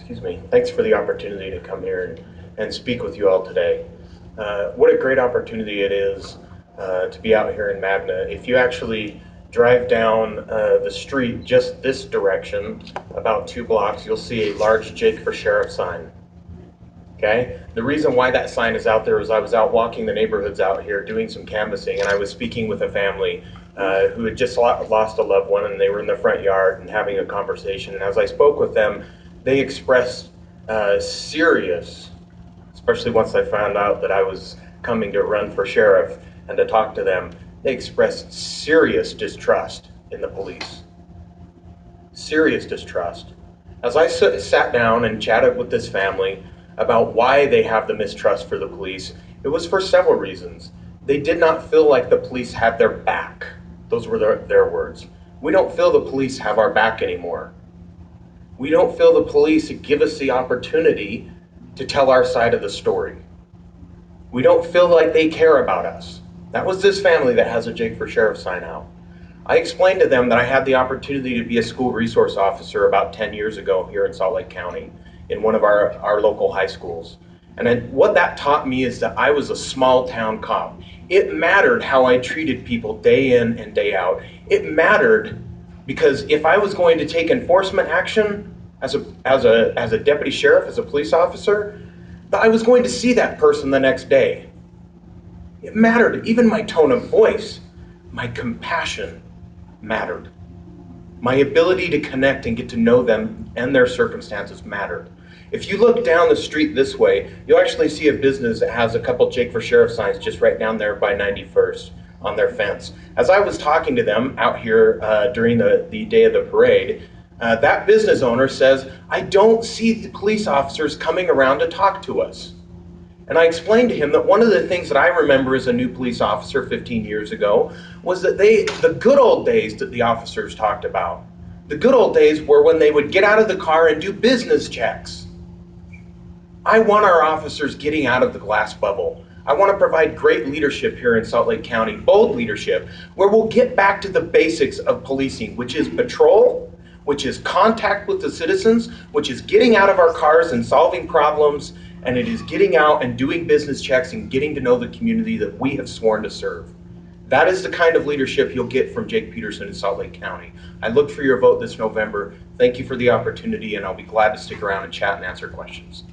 Excuse me. Thanks for the opportunity to come here and speak with you all today. What a great opportunity it is to be out here in Magna. If you actually drive down the street just this direction, about 2 blocks, you'll see a large Jake for Sheriff sign. Okay? The reason why that sign is out there is I was out walking the neighborhoods out here doing some canvassing, and I was speaking with a family who had just lost a loved one, and they were in the front yard and having a conversation. And as I spoke with them, they expressed serious, especially once I found out that I was coming to run for sheriff and to talk to them, they expressed serious distrust in the police. Serious distrust. As I sat down and chatted with this family about why they have the mistrust for the police, it was for several reasons. They did not feel like the police had their back. Those were their words. We don't feel the police have our back anymore. We don't feel the police give us the opportunity to tell our side of the story. We don't feel like they care about us. That was this family that has a Jake for Sheriff sign out. I explained to them that I had the opportunity to be a school resource officer about 10 years ago here in Salt Lake County in one of our local high schools. And then what that taught me is that I was a small town cop. It mattered how I treated people day in and day out. It mattered because if I was going to take enforcement action as a deputy sheriff, as a police officer, I was going to see that person the next day. It mattered. Even my tone of voice, my compassion mattered. My ability to connect and get to know them and their circumstances mattered. If you look down the street this way, you'll actually see a business that has a couple Jake for Sheriff signs just right down there by 91st on their fence. As I was talking to them out here during the day of the parade, that business owner says, I don't see the police officers coming around to talk to us. And I explained to him that one of the things that I remember as a new police officer 15 years ago was that the good old days that the officers talked about, the good old days were when they would get out of the car and do business checks. I want our officers getting out of the glass bubble. I want to provide great leadership here in Salt Lake County, bold leadership, where we'll get back to the basics of policing, which is patrol, which is contact with the citizens, which is getting out of our cars and solving problems, and it is getting out and doing business checks and getting to know the community that we have sworn to serve. That is the kind of leadership you'll get from Jake Petersen in Salt Lake County. I look for your vote this November. Thank you for the opportunity, and I'll be glad to stick around and chat and answer questions.